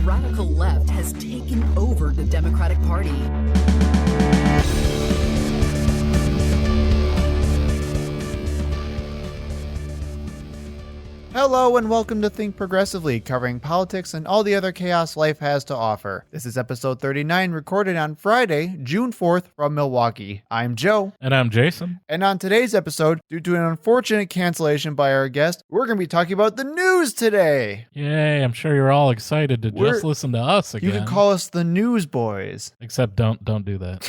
radical left has taken over the Democratic Party. Hello and welcome to Think Progressively, covering politics and all the other chaos life has to offer. This is episode 39, recorded on Friday, June 4th from Milwaukee. I'm Joe. And I'm Jason. And on today's episode, due to an unfortunate cancellation by our guest, we're going to be talking about the news today. Yay, I'm sure you're all excited to just listen to us again. You can call us the News Boys. Except don't do that.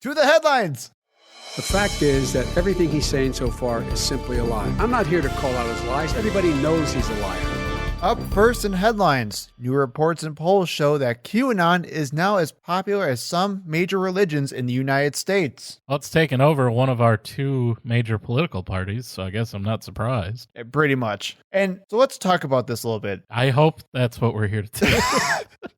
To the headlines. The fact is that everything he's saying so far is simply a lie. I'm not here to call out his lies. Everybody knows he's a liar. Up first in headlines, new reports and polls show that QAnon is now as popular as some major religions in the United States. Well, it's taken over one of our two major political parties, so I guess I'm not surprised. Pretty much. And so let's talk about this a little bit. I hope that's what we're here to do.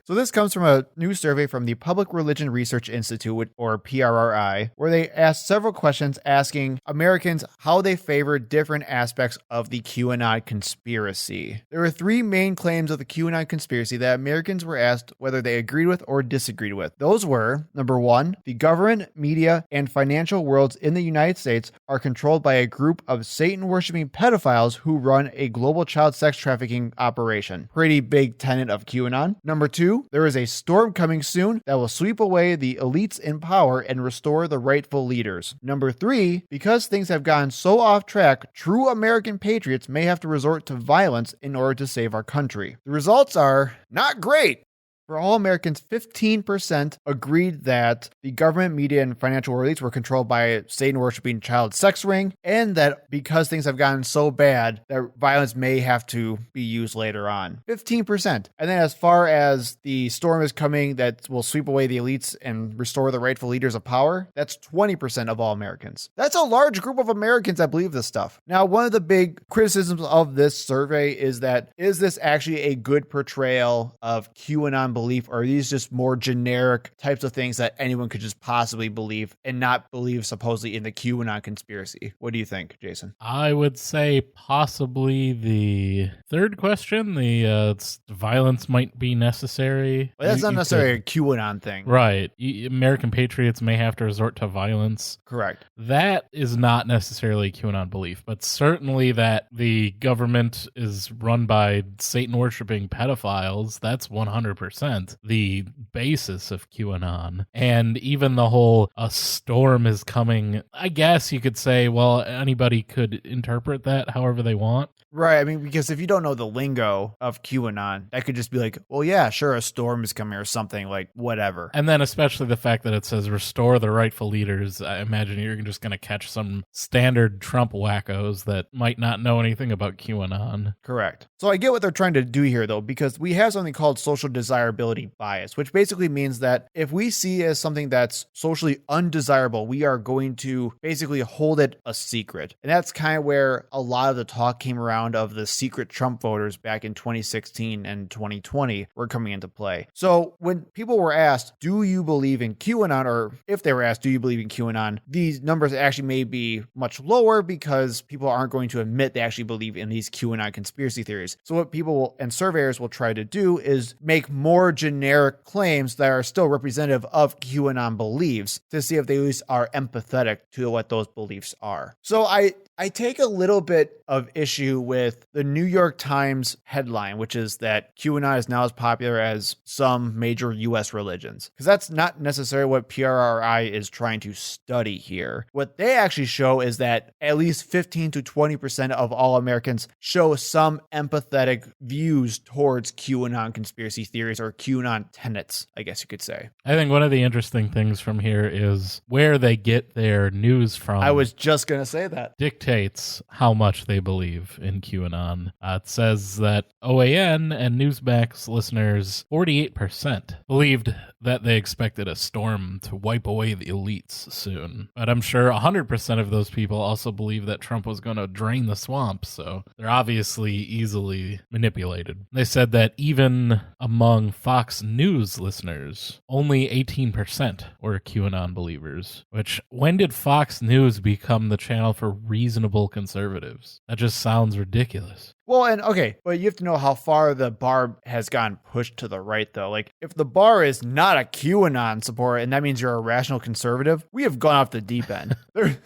So this comes from a new survey from the Public Religion Research Institute, or PRRI, where they asked several questions asking Americans how they favor different aspects of the QAnon conspiracy. There were three main claims of the QAnon conspiracy that Americans were asked whether they agreed with or disagreed with. Those were, number one, the government, media, and financial worlds in the United States are controlled by a group of Satan-worshipping pedophiles who run a global child sex trafficking operation. Pretty big tenet of QAnon. Number two, there is a storm coming soon that will sweep away the elites in power and restore the rightful leaders. Number three, because things have gone so off track, true American patriots may have to resort to violence in order to save our country. The results are not great. For all Americans, 15% agreed that the government, media, and financial elites were controlled by a Satan-worshipping child sex ring, and that because things have gotten so bad, that violence may have to be used later on. 15%. And then as far as the storm is coming that will sweep away the elites and restore the rightful leaders of power, that's 20% of all Americans. That's a large group of Americans that believe this stuff. Now, one of the big criticisms of this survey is that, is this actually a good portrayal of QAnon belief, or are these just more generic types of things that anyone could just possibly believe and not believe supposedly in the QAnon conspiracy? What do you think, Jason? I would say possibly the third question, the violence might be necessary. Well, that's not necessarily a QAnon thing. Right. American patriots may have to resort to violence. Correct. That is not necessarily a QAnon belief, but certainly that the government is run by Satan-worshipping pedophiles, that's 100% the basis of QAnon. And even the whole a storm is coming, I guess you could say, well, anybody could interpret that however they want. Right. I mean, because if you don't know the lingo of QAnon, that could just be like, well, yeah, sure, a storm is coming or something, like whatever. And then especially the fact that it says restore the rightful leaders, I imagine you're just going to catch some standard Trump wackos that might not know anything about QAnon. Correct. So I get what they're trying to do here, though, because we have something called social desirability bias, which basically means that if we see as something that's socially undesirable, we are going to basically hold it a secret. And that's kind of where a lot of the talk came around of the secret Trump voters back in 2016 and 2020 were coming into play. So when people were asked, do you believe in QAnon? Or if they were asked, do you believe in QAnon? These numbers actually may be much lower because people aren't going to admit they actually believe in these QAnon conspiracy theories. So what people and surveyors will try to do is make more generic claims that are still representative of QAnon beliefs to see if they at least are empathetic to what those beliefs are. So I take a little bit of issue with the New York Times headline, which is that QAnon is now as popular as some major U.S. religions, because that's not necessarily what PRRI is trying to study here. What they actually show is that at least 15 to 20% of all Americans show some empathetic views towards QAnon conspiracy theories or QAnon tenets, I guess you could say. I think one of the interesting things from here is where they get their news from. I was just going to say that. Dictates how much they believe in QAnon. It says that OAN and Newsmax listeners, 48% believed that they expected a storm to wipe away the elites soon. But I'm sure 100% of those people also believe that Trump was going to drain the swamp, so they're obviously easily manipulated. They said that even among Fox News listeners, only 18% were QAnon believers, which, when did Fox News become the channel for reasonable conservatives? That just sounds ridiculous. Well, and okay, but you have to know how far the bar has gotten pushed to the right, though. Like, if the bar is not a QAnon supporter, and that means you're a rational conservative, we have gone off the deep end.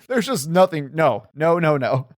There's just nothing. No.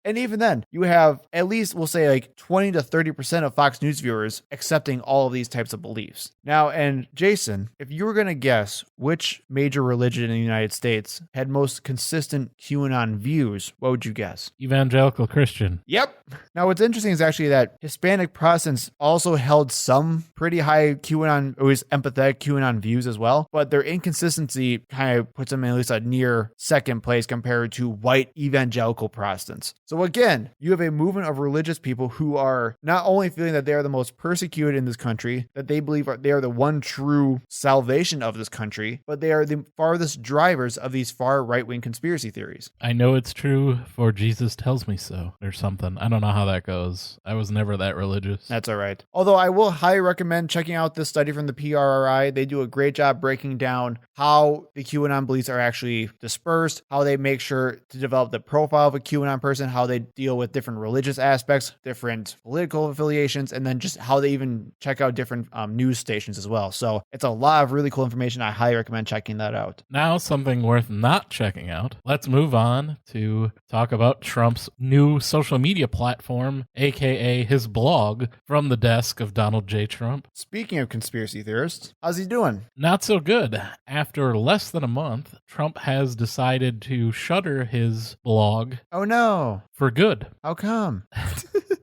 And even then, you have at least, we'll say, like 20 to 30% of Fox News viewers accepting all of these types of beliefs. Now, and Jason, if you were going to guess which major religion in the United States had most consistent QAnon views, what would you guess? Evangelical Christian. Yep. Now, what's interesting is actually that Hispanic Protestants also held some pretty high QAnon, always empathetic QAnon views as well, but their inconsistency kind of puts them in at least a near second place compared to white evangelical Protestants. So again, you have a movement of religious people who are not only feeling that they are the most persecuted in this country, that they believe they are the one true salvation of this country, but they are the farthest drivers of these far right-wing conspiracy theories. I know it's true, for Jesus tells me so, or something. I don't know how that goes. I was never that religious. That's all right. Although I will highly recommend checking out this study from the PRRI. They do a great job breaking down how the QAnon beliefs are actually dispersed, how they make sure to develop the profile of a QAnon person, how they deal with different religious aspects, different political affiliations, and then just how they even check out different news stations as well. So it's a lot of really cool information. I highly recommend checking that out. Now, something worth not checking out. Let's move on to talk about Trump's new social media platform, aka his blog, from the desk of Donald J. Trump. Speaking of conspiracy theorists, how's he doing? Not so good. After less than a month, Trump has decided to shutter his blog Oh no. for good. How come?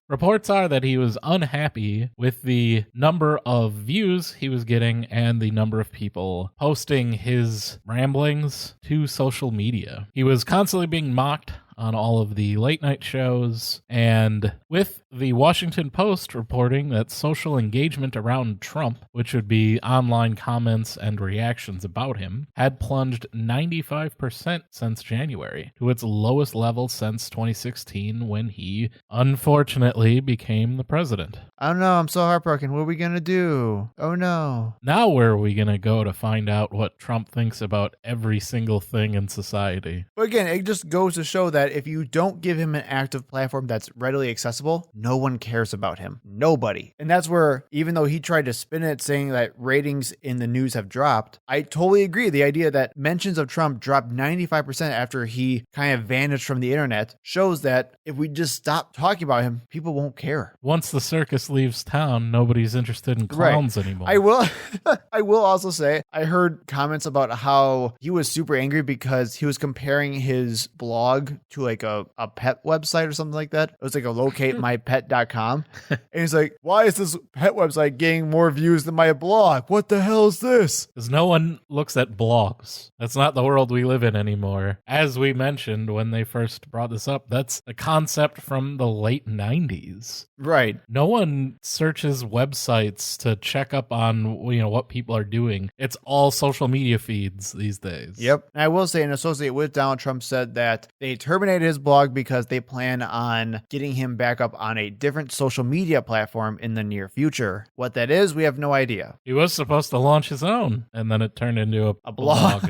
Reports are that he was unhappy with the number of views he was getting and the number of people posting his ramblings to social media. He was constantly being mocked on all of the late night shows, and with the Washington Post reporting that social engagement around Trump, which would be online comments and reactions about him, had plunged 95% since January, to its lowest level since 2016 when he unfortunately became the president. I don't know. I'm so heartbroken. What are we going to do? Oh no. Now where are we going to go to find out what Trump thinks about every single thing in society? But again, it just goes to show that if you don't give him an active platform that's readily accessible, no one cares about him. Nobody. And that's where, even though he tried to spin it saying that ratings in the news have dropped, I totally agree. The idea that mentions of Trump dropped 95% after he kind of vanished from the internet shows that if we just stop talking about him, people won't care. Once the circus leaves town, nobody's interested in clowns anymore. I will also say, I heard comments about how he was super angry because he was comparing his blog to like a pet website or something like that. It was like a locatemypet.com. And he's like, why is this pet website getting more views than my blog? What the hell is this? Because no one looks at blogs. That's not the world we live in anymore. As we mentioned when they first brought this up, that's a concept from the late 90s. Right. No one searches websites to check up on, what people are doing. It's all social media feeds these days. Yep. And I will say, an associate with Donald Trump said that they terminated his blog because they plan on getting him back up on a different social media platform in the near future. What that is, we have no idea. He was supposed to launch his own, and then it turned into a blog.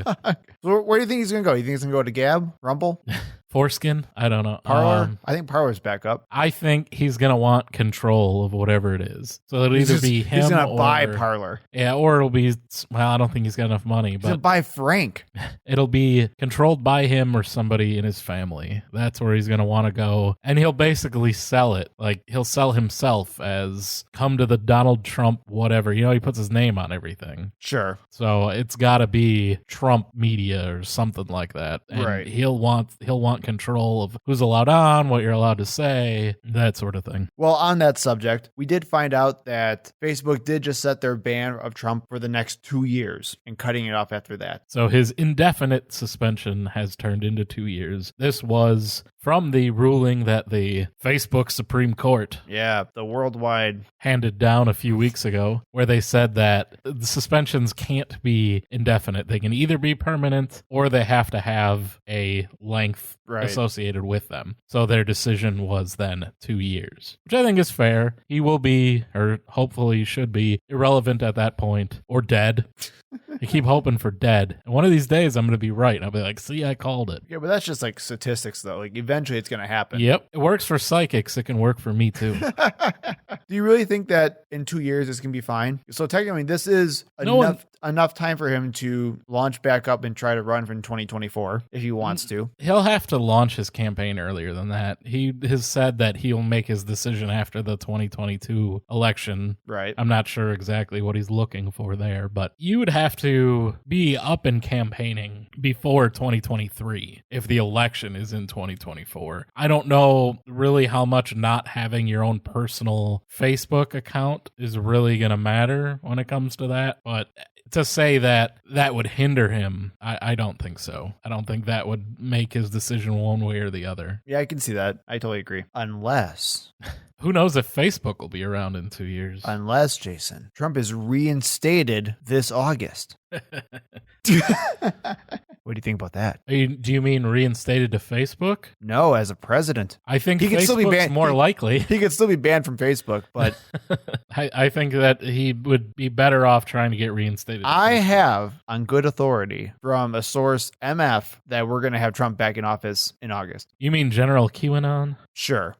So where do you think he's going to go? You think he's going to go to Gab? Rumble? Foreskin? I don't know. Parlor? I think Parlor's back up. I think he's going to want control of whatever it is. So it'll either be him or... He's going to buy Parlor. Yeah, or it'll be... Well, I don't think he's got enough money, He's going to but buy Frank. it'll be controlled by him or somebody in his family. That's where he's going to want to go. And he'll basically sell it. Like, he'll sell himself as come to the Donald Trump whatever. He puts his name on everything. Sure. So it's got to be Trump Media or something like that. And Right. He'll want control of who's allowed on, what you're allowed to say, that sort of thing. Well, on that subject, we did find out that Facebook did just set their ban of Trump for the next 2 years and cutting it off after that. So his indefinite suspension has turned into 2 years. This was from the ruling that the Facebook Supreme Court Yeah, the worldwide. handed down a few weeks ago, where they said that the suspensions can't be indefinite. They can either be permanent or they have to have a length Right. associated with them. So their decision was then 2 years, which I think is fair. He will be, or hopefully should be, irrelevant at that point, or dead. You keep hoping for dead. And one of these days, I'm going to be right. I'll be like, see, I called it. Yeah, but that's just like statistics, though. Like, eventually it's going to happen. Yep. It works for psychics. It can work for me, too. Do you really think that in 2 years it's going to be fine? So technically, this is enough time for him to launch back up and try to run from 2024 if he wants to. He'll have to launch his campaign earlier than that. He has said that he'll make his decision after the 2022 election. Right. I'm not sure exactly what he's looking for there, but you would have to be up and campaigning before 2023 if the election is in 2024. I don't know really how much not having your own personal Facebook account is really going to matter when it comes to that, but to say that would hinder him, I don't think so. I don't think that would make his decision one way or the other. Yeah, I can see that. I totally agree. Unless... Who knows if Facebook will be around in 2 years? Unless, Jason, Trump is reinstated this August. What do you think about that? Do you mean reinstated to Facebook? No, as a president. I think he could Facebook's still be banned. more likely. He could still be banned from Facebook, but I think that he would be better off trying to get reinstated. I have on good authority from a source, MF, that we're going to have Trump back in office in August. You mean General QAnon? Sure.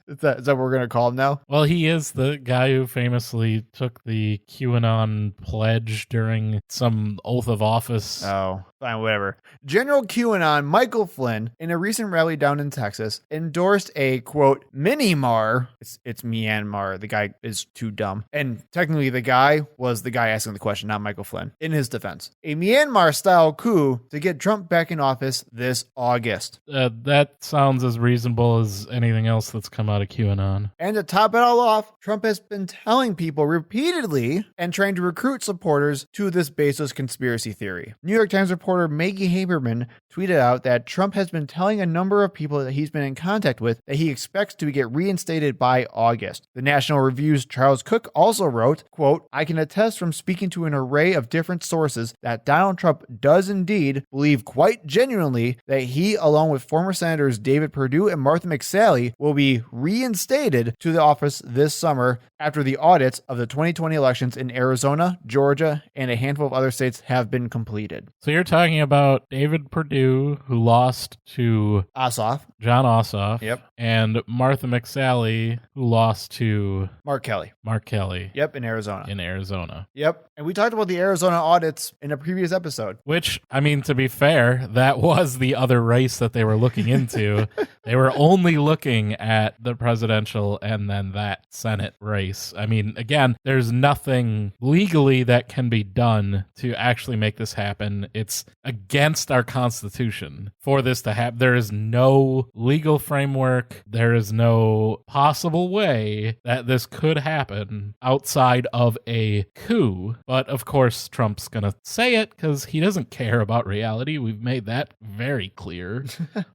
Is that what we're going to call him now? Well, he is the guy who famously took the QAnon pledge during some oath of office. Oh, fine, whatever. General QAnon Michael Flynn, in a recent rally down in Texas, endorsed a, quote, mini-mar. It's Myanmar. The guy is too dumb. And technically, the guy was the guy asking the question, not Michael Flynn, in his defense. A Myanmar-style coup to get Trump back in office this August. That sounds as reasonable as anything else that's come out of QAnon. And to top it all off, Trump has been telling people repeatedly and trying to recruit supporters to this baseless conspiracy theory. New York Times reporter Maggie Haberman tweeted out that Trump has been telling a number of people that he's been in contact with that he expects to get reinstated by August. The National Review's Charles Cook also wrote, quote, I can attest from speaking to an array of different sources that Donald Trump does indeed believe quite genuinely that he, along with former Senators David Perdue and Martha McSally, will be reinstated to the office this summer after the audits of the 2020 elections in Arizona, Georgia, and a handful of other states have been completed. So you're talking about David Perdue, who lost to John Ossoff. Yep. And Martha McSally, who lost to Mark Kelly. Yep, in Arizona. Yep. And we talked about the Arizona audits in a previous episode. Which, I mean, to be fair, that was the other race that they were looking into. They were only looking at the presidential and then that Senate race. I mean, again, there's nothing legally that can be done to actually make this happen. It's against our Constitution for this to happen. There is no legal framework. There is no possible way that this could happen outside of a coup. But of course, Trump's going to say it because he doesn't care about reality. We've made that very clear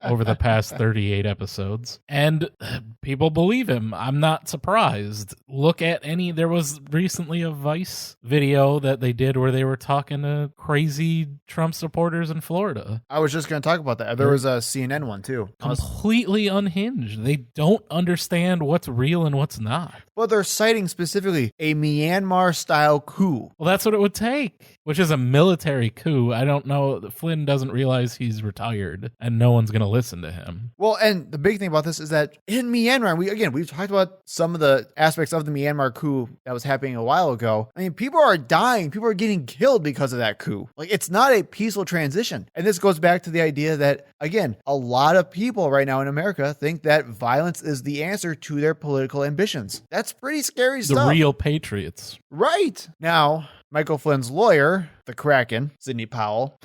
over the past 38 episodes. And people believe him. I'm not surprised. Look at there was recently a Vice video that they did where they were talking to crazy Trump supporters in Florida. I was just going to talk about that. There was a CNN one too. Completely unhinged. They don't understand what's real and what's not. Well, they're citing specifically a Myanmar-style coup. Well, that's what it would take, which is a military coup. I don't know. Flynn doesn't realize he's retired, and no one's going to listen to him. Well, and the big thing about this is that in Myanmar, we've talked about some of the aspects of the Myanmar coup that was happening a while ago. I mean, people are dying. People are getting killed because of that coup. Like, it's not a peaceful transition. And this goes back to the idea that, again, a lot of people right now in America think that violence is the answer to their political ambitions. That's pretty scary stuff. The real patriots. Right. Now, Michael Flynn's lawyer, the Kraken, Sidney Powell.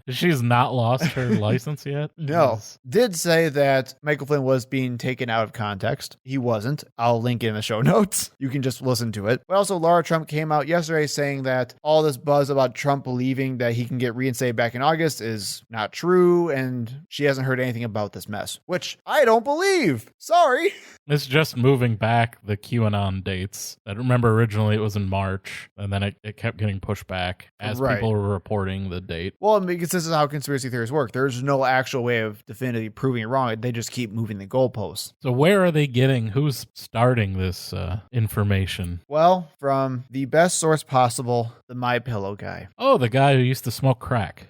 She's not lost her license yet? No. Did say that Michael Flynn was being taken out of context. He wasn't. I'll link it in the show notes. You can just listen to it. But also, Laura Trump came out yesterday saying that all this buzz about Trump believing that he can get reinstated back in August is not true, and she hasn't heard anything about this mess, which I don't believe. Sorry. It's just moving back the QAnon dates. I remember originally it was in March, and then it kept getting pushed back as people were reporting the date. Well, because this is how conspiracy theories work. There's no actual way of definitively proving it wrong. They just keep moving the goalposts. So where are they getting, who's starting this information? Well, from the best source possible, the MyPillow guy. Oh, the guy who used to smoke crack.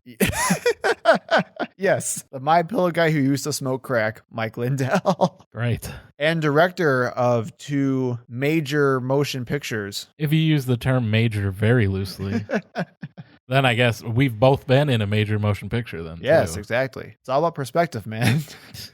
Yes, the MyPillow guy who used to smoke crack, Mike Lindell. Right. And director of 2 major motion pictures. If you use the term major very loosely, then I guess we've both been in a major motion picture then. Yes, too. exactly. It's all about perspective, man.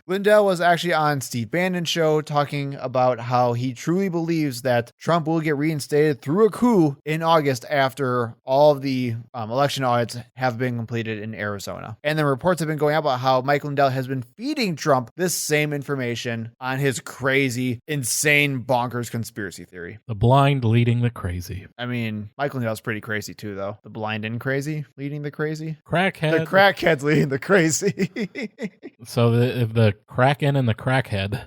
Lindell was actually on Steve Bannon's show talking about how he truly believes that Trump will get reinstated through a coup in August after all of the election audits have been completed in Arizona. And then reports have been going out about how Mike Lindell has been feeding Trump this same information on his crazy, insane, bonkers conspiracy theory. The blind leading the crazy. I mean, Mike Lindell's pretty crazy too, though. The blind and crazy leading the crazy. Crackhead. The crackhead's leading the crazy. So the Kraken and the crackhead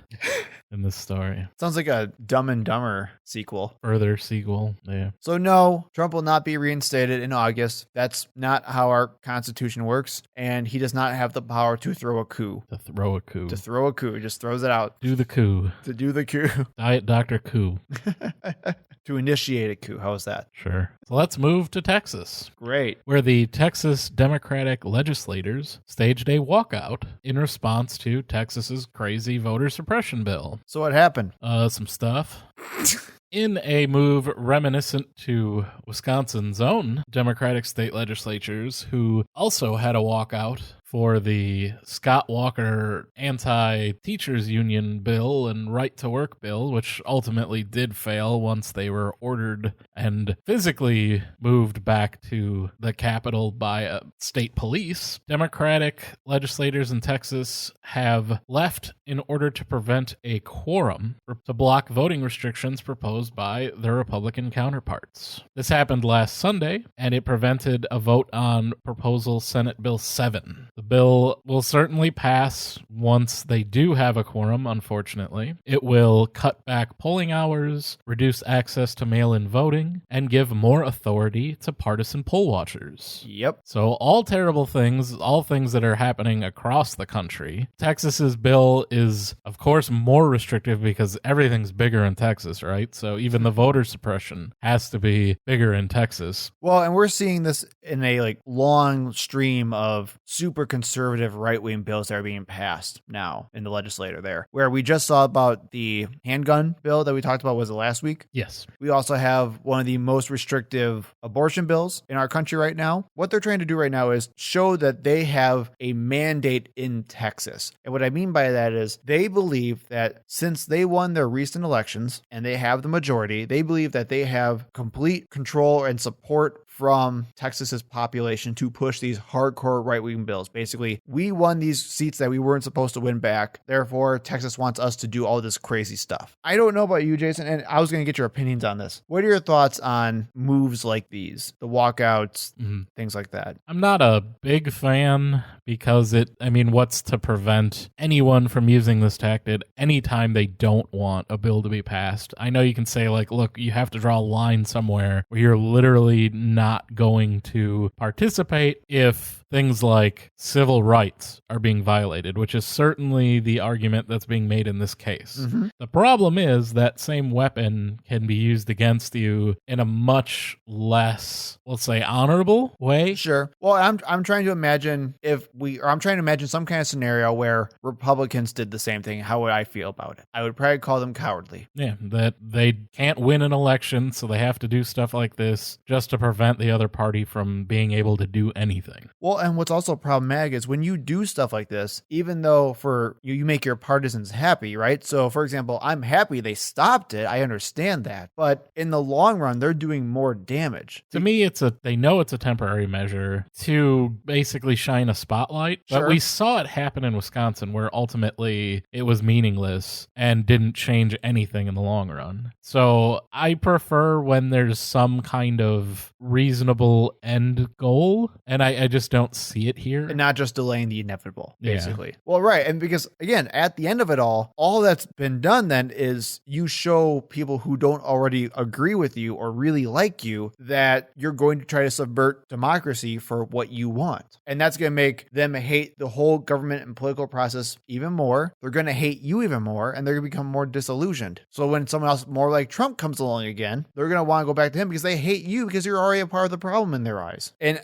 in this story. Sounds like a Dumb and Dumber sequel. Further sequel. Yeah. So no, Trump will not be reinstated in August. That's not how our Constitution works. And he does not have the power to throw a coup. To throw a coup. To throw a coup. Just throws it out. Do the coup. To do the coup. Diet Dr. Coup. To initiate a coup. How's that? Sure. So let's move to Texas, Great. where the Texas Democratic legislators staged a walkout in response to Texas's crazy voter suppression bill. So what happened? Some stuff. In a move reminiscent to Wisconsin's own Democratic state legislatures, who also had a walkout for the Scott Walker anti-teachers union bill and right-to-work bill, which ultimately did fail once they were ordered and physically moved back to the Capitol by state police. Democratic legislators in Texas have left in order to prevent a quorum to block voting restrictions proposed by their Republican counterparts. This happened last Sunday, and it prevented a vote on Proposal Senate Bill 7. The bill will certainly pass once they do have a quorum, unfortunately. It will cut back polling hours, reduce access to mail-in voting, and give more authority to partisan poll watchers. Yep. So all terrible things, all things that are happening across the country. Texas's bill is, of course, more restrictive because everything's bigger in Texas, right? So even the voter suppression has to be bigger in Texas. Well, and we're seeing this in a long stream of super conservative right-wing bills that are being passed now in the legislature there, where we just saw about the handgun bill that we talked about, was it last week? Yes. We also have one of the most restrictive abortion bills in our country right now. What they're trying to do right now is show that they have a mandate in Texas. And what I mean by that is they believe that since they won their recent elections and they have the majority, they believe that they have complete control and support from Texas's population to push these hardcore right-wing bills. Basically, we won these seats that we weren't supposed to win back. Therefore, Texas wants us to do all this crazy stuff. I don't know about you, Jason, and I was going to get your opinions on this. What are your thoughts on moves like these, the walkouts, things like that? I'm not a big fan because what's to prevent anyone from using this tactic anytime they don't want a bill to be passed? I know you can say, look, you have to draw a line somewhere where you're literally not going to participate if things like civil rights are being violated, which is certainly the argument that's being made in this case. Mm-hmm. The problem is that same weapon can be used against you in a much less, let's say, honorable way. Sure. Well, I'm trying to imagine I'm trying to imagine some kind of scenario where Republicans did the same thing. How would I feel about it? I would probably call them cowardly. Yeah, that they can't win an election, so they have to do stuff like this just to prevent the other party from being able to do anything. Well, and what's also problematic is when you do stuff like this, even though you make your partisans happy, right? So, for example, I'm happy they stopped it. I understand that. But in the long run, they're doing more damage. To me, they know it's a temporary measure to basically shine a spotlight. But Sure. we saw it happen in Wisconsin where ultimately it was meaningless and didn't change anything in the long run. So I prefer when there's some kind of reasonable end goal. And I just don't don't see it here. And not just delaying the inevitable, Yeah. basically. Well, right. And because, again, at the end of it all that's been done then is you show people who don't already agree with you or really like you that you're going to try to subvert democracy for what you want. And that's going to make them hate the whole government and political process even more. They're going to hate you even more, and they're going to become more disillusioned. So when someone else more like Trump comes along again, they're going to want to go back to him because they hate you because you're already a part of the problem in their eyes. And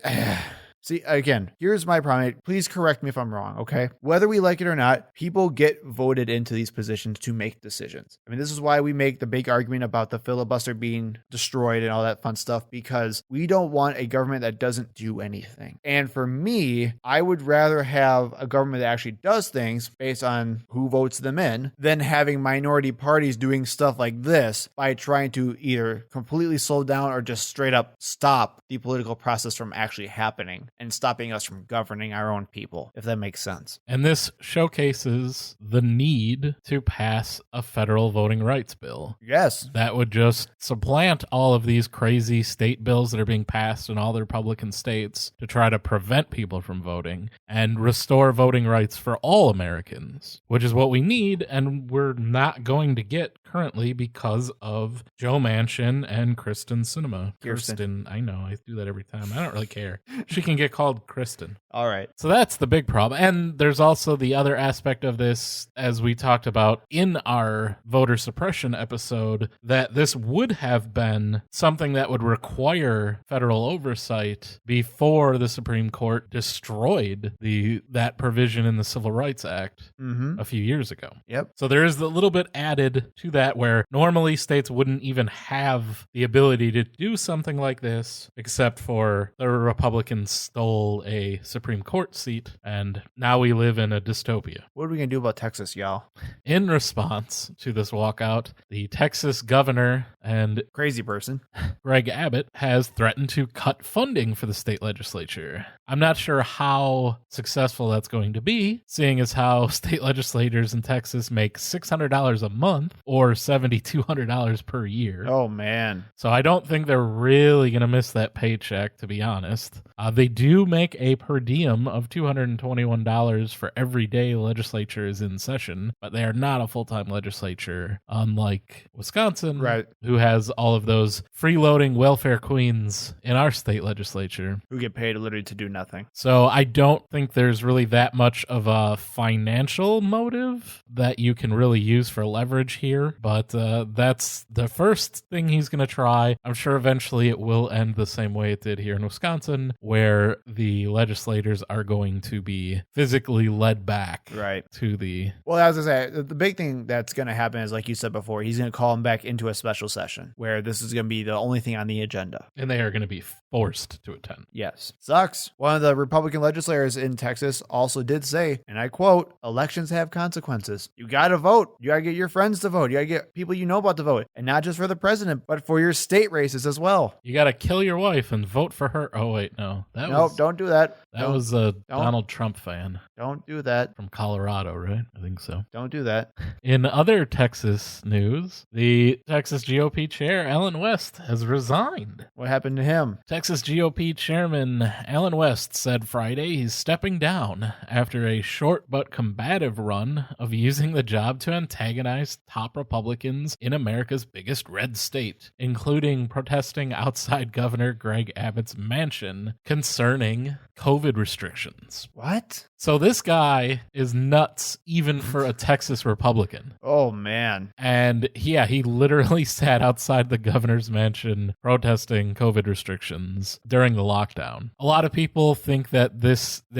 see, again, here's my problem. Please correct me if I'm wrong, okay? Whether we like it or not, people get voted into these positions to make decisions. I mean, this is why we make the big argument about the filibuster being destroyed and all that fun stuff, because we don't want a government that doesn't do anything. And for me, I would rather have a government that actually does things based on who votes them in than having minority parties doing stuff like this by trying to either completely slow down or just straight up stop the political process from actually happening and stopping us from governing our own people, if that makes sense. And this showcases the need to pass a federal voting rights bill. Yes. That would just supplant all of these crazy state bills that are being passed in all the Republican states to try to prevent people from voting and restore voting rights for all Americans, which is what we need, and we're not going to get currently because of Joe Manchin and Kristen Sinema. Kirsten. I know, I do that every time. I don't really care. She can get called Kristen. All right. So that's the big problem. And there's also the other aspect of this, as we talked about in our voter suppression episode, that this would have been something that would require federal oversight before the Supreme Court destroyed that provision in the Civil Rights Act a few years ago. Yep. So there is a little bit added to that where normally states wouldn't even have the ability to do something like this, except for the Republicans stole a Supreme Court seat, and now we live in a dystopia. What are we going to do about Texas, y'all? In response to this walkout, the Texas governor and Crazy person. Greg Abbott has threatened to cut funding for the state legislature. I'm not sure how successful that's going to be, seeing as how state legislators in Texas make $600 a month or $7,200 per year. Oh, man. So I don't think they're really going to miss that paycheck, to be honest. They do make a per diem of $221 for every day the legislature is in session, but they are not a full-time legislature, unlike Wisconsin, Right. who has all of those freeloading welfare queens in our state legislature. Who get paid literally to do nothing. So I don't think there's really that much of a financial motive that you can really use for leverage here, but that's the first thing he's going to try. I'm sure eventually it will end the same way it did here in Wisconsin, where the legislators are going to be physically led back Right. to the... Well, as I say, the big thing that's going to happen is, like you said before, he's going to call him back into a special session where this is going to be the only thing on the agenda. And they are going to be forced to attend. Yes. Sucks. One of the Republican legislators in Texas also did say, and I quote, elections have consequences. You got to vote. You got to get your friends to vote. You got to get people you know about to vote. And not just for the president, but for your state races as well. You got to kill your wife and vote for her. Oh, wait, no. Nope, don't do that. That was a Donald Trump fan Don't do that. from Colorado, right? I think so. Don't do that. In other Texas news, the Texas GOP chair, Alan West, has resigned. What happened to him? Texas GOP chairman Alan West said Friday he's stepping down after a short but combative run of using the job to antagonize top Republicans in America's biggest red state, including protesting outside Governor Greg Abbott's mansion concerning COVID restrictions. What? So this guy is nuts even for a Texas Republican. Oh, man. And yeah, he literally sat outside the governor's mansion protesting COVID restrictions during the lockdown. A lot of people think that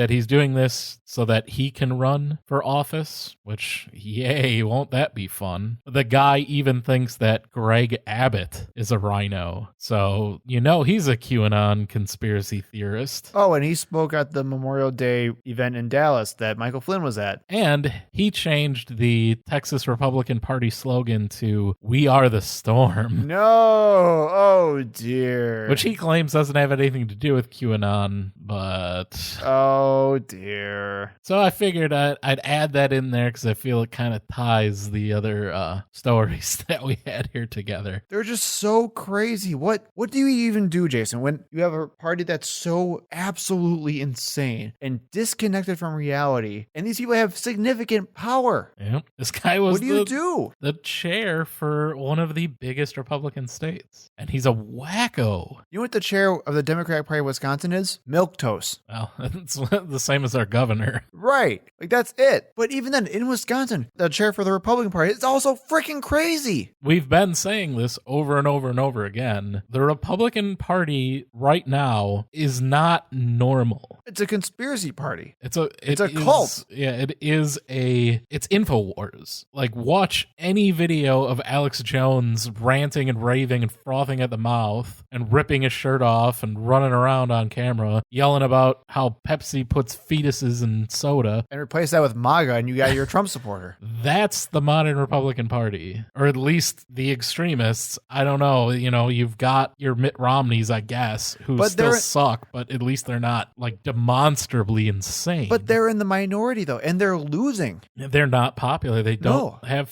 he's doing this so that he can run for office, which, yay, won't that be fun? The guy even thinks that Greg Abbott is a rhino. So, he's a QAnon conspiracy theorist. Oh, and he spoke at the Memorial Day event in Dallas that Michael Flynn was at. And he changed the Texas Republican Party slogan to "We are the storm," No, oh dear. which he claims doesn't have anything to do with QAnon, but... Oh dear. So I figured I'd add that in there because I feel it kind of ties the other stories that we had here together. They're just so crazy. What do you even do, Jason, when you have a party that's so absolutely insane and disconnected from reality, and these people have significant power? Yep. This guy was What do you do? the chair for one of the biggest Republican states, and he's a wacko. You know what the chair of the Democratic Party of Wisconsin is? Milquetoast. Well, it's the same as our governor. Right. Like, that's it. But even then, in Wisconsin, the chair for the Republican Party is also freaking crazy. We've been saying this over and over and over again. The Republican Party right now is not normal. It's a conspiracy party. It's a a cult. Yeah, it's InfoWars. Like, watch any video of Alex Jones ranting and raving and frothing at the mouth and ripping his shirt off and running around on camera, yelling about how Pepsi puts fetuses in soda. And replace that with MAGA, and you got your Trump supporter. That's the modern Republican Party, or at least the extremists. I don't know. You know, you've got your Mitt Romneys, I guess, who But still they're- suck, but at least they're not like demonstrably insane. But they're in the minority, though, and they're losing. They're not popular. They don't No. have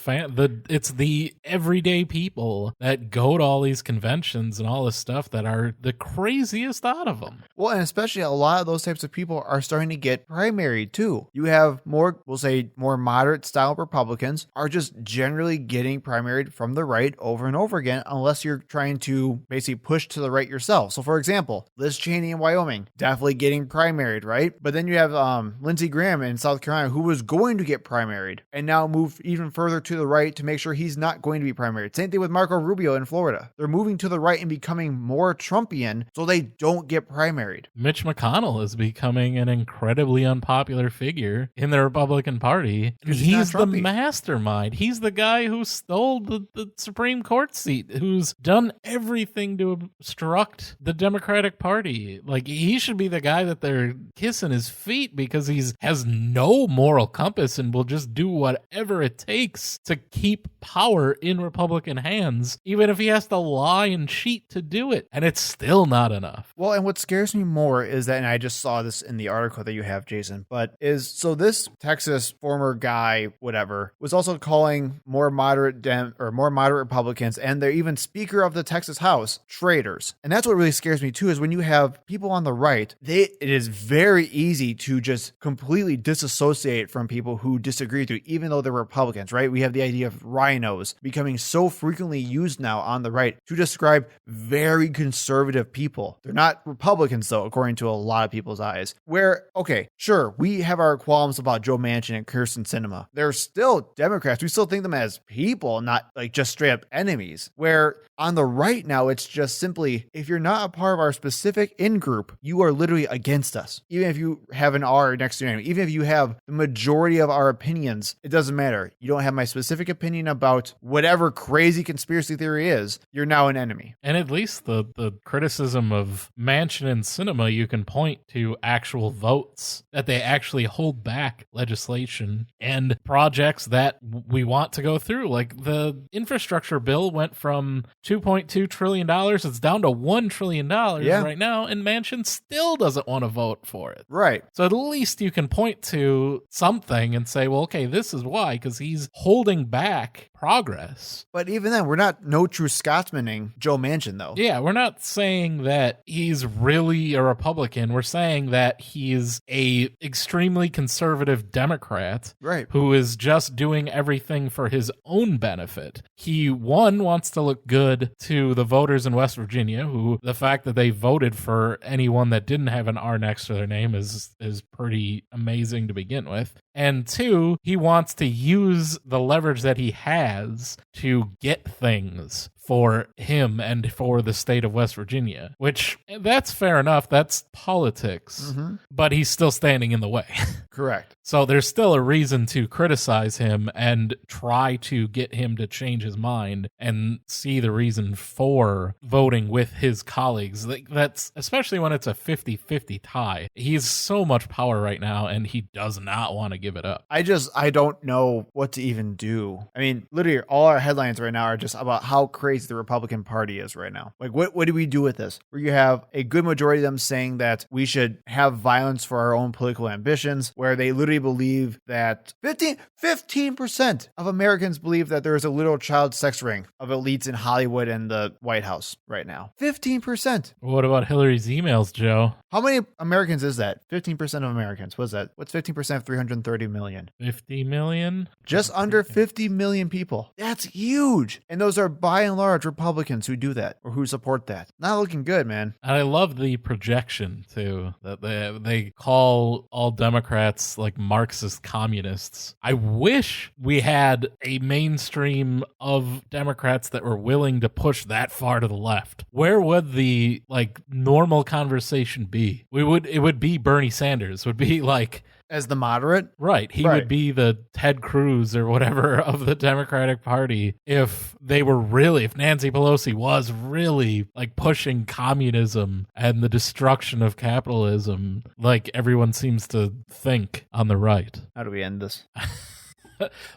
it's the everyday people that go to all these conventions and all this stuff that are the craziest out of them. Well, and especially a lot of those types of people are starting to get primaried, too. You have more, we'll say, more moderate style Republicans are just generally getting primaried from the right over and over again, unless you're trying to basically push to the right yourself. So, for example, Liz Cheney in Wyoming, definitely getting primaried, right? But then you have Lindsey Graham in South Carolina, who was going to get primaried and now move even further to the right to make sure he's not going to be primaried. Same thing with Marco Rubio in Florida. They're moving to the right and becoming more Trumpian so they don't get primaried. Mitch McConnell is becoming an incredibly unpopular figure in the Republican Party. 'Cause he's He's not the Trumpy. mastermind. He's the guy who stole the Supreme Court seat, who's done everything to obstruct the Democratic Party. Like, he should be the guy that they're kissing his feet because he's has no moral compass and will just do whatever it takes to keep power in Republican hands, even if he has to lie and cheat to do it. And it's still not enough. Well, and what scares me more is that, and I just saw this in the article that you have, Jason, but is so this Texas former guy, whatever, was also calling more moderate more moderate Republicans and they're even Speaker of the Texas House traitors. And that's what really scares me too, is when you have people on the right, it is very easy to just completely disassociate from people who disagree with you, even though they're Republicans, right? We have the idea of rhinos becoming so frequently used now on the right to describe very conservative people. They're not Republicans, though, according to a lot of people's eyes. Where, okay, sure, we have our qualms about Joe Manchin and Kirsten Sinema. They're still Democrats. We still think them as people, not like just straight up enemies. Where on the right now, it's just simply, if you're not a part of our specific in-group, you are literally against us. Even if you have an R next to your name, even if you have the majority of our opinions, it doesn't matter. You don't have my specific opinion about whatever crazy conspiracy theory is, you're now an enemy. And at least the criticism of Manchin and Sinema, you can point to actual votes that they actually hold back legislation and projects that we want to go through. Like the infrastructure bill went from $2.2 trillion, it's down to $1 trillion right now, and Manchin still doesn't want to vote for it. Right. So at least you can point to something and say, well, okay, this is why, because he's holding back progress. But even then, we're not no true Scotsmaning Joe Manchin, though. Yeah, we're not saying that he's really a Republican. We're saying that he's a extremely conservative Democrat, Right. who is just doing everything for his own benefit. He, one, wants to look good to the voters in West Virginia, who the fact that they voted for anyone that didn't have an R next to their name is pretty amazing to begin with. And two, he wants to use the leverage that he has to get things for him and for the state of West Virginia, which that's fair enough. That's politics, but he's still standing in the way. Correct. So there's still a reason to criticize him and try to get him to change his mind and see the reason reason for voting with his colleagues. Like, that's especially when it's a 50-50 tie. He's so much power right now, and he does not want to give it up. I don't know what to even do. I mean, literally all our headlines right now are just about how crazy the Republican Party is right now. Like, what do we do with this? Where you have a good majority of them saying that we should have violence for our own political ambitions, where they literally believe that 15% of Americans believe that there is a literal child sex ring of elites in Hollywood and the White House right now. 15%. What about Hillary's emails, Joe? How many Americans is that? 15% of Americans. What's that? What's 15% of 330 million? 50 million? Just under 50 million people. That's huge. And those are by and large Republicans who do that or who support that. Not looking good, man. And I love the projection, too, that they call all Democrats like Marxist communists. I wish we had a mainstream of Democrats that were willing to push that far to the left. Where would the like normal conversation be? It would be Bernie Sanders, would be like, as the moderate? Right. He would be the Ted Cruz or whatever of the Democratic Party if Nancy Pelosi was really like pushing communism and the destruction of capitalism like everyone seems to think on the right. How do we end this?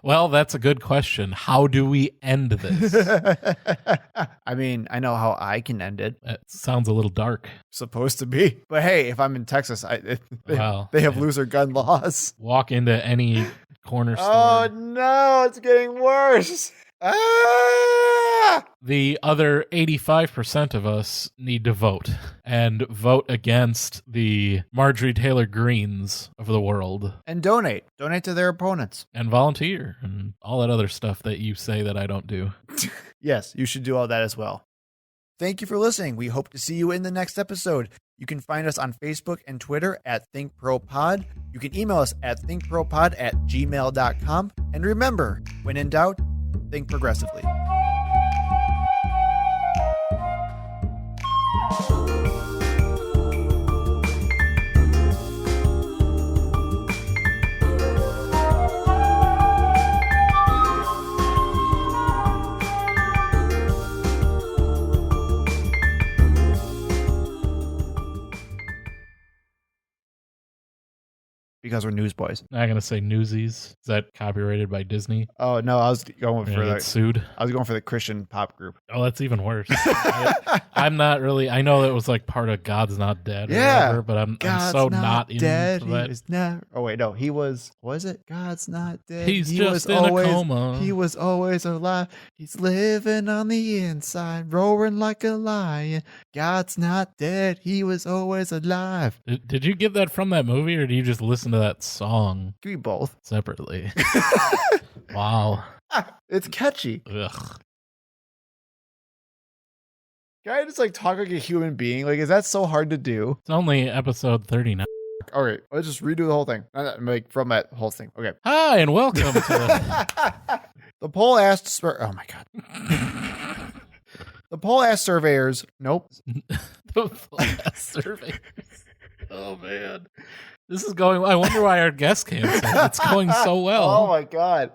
Well, that's a good question. How do we end this? I mean, I know how I can end it. It sounds a little dark. Supposed to be. But hey, if I'm in Texas, they have looser gun laws. Walk into any corner store. Oh, no, it's getting worse. Ah! The other 85% of us need to vote and vote against the Marjorie Taylor Greens of the world. And donate. Donate to their opponents. And volunteer and all that other stuff that you say that I don't do. Yes, you should do all that as well. Thank you for listening. We hope to see you in the next episode. You can find us on Facebook and Twitter at ThinkProPod. You can email us at thinkpropod@gmail.com. And remember, when in doubt, think progressively. Because we're newsboys. I'm not gonna say Newsies. Is that copyrighted by Disney? Oh no, I was going for Get sued. I was going for the Christian pop group. Oh, that's even worse. I'm not really. I know that was like part of God's Not Dead. Or Yeah, whatever, but I'm so not into dead. that. He was never. Oh wait, no, he was. Was it? God's not dead. He's he just was in always, a coma. He was always alive. He's living on the inside, roaring like a lion. God's not dead. He was always alive. Did you get that from that movie, or do you just listen to that song Give me both. separately? Wow. It's catchy. Ugh. Can I just like talk like a human being? Like, is that so hard to do? It's only episode 39. All right, let's just redo the whole thing. Like from that whole thing. Okay. Hi, and welcome to The poll asked. Oh my god. The poll asked surveyors. Nope. the last survey. Oh man, this is going. I wonder why our guest canceled. It's going so well. Oh my god.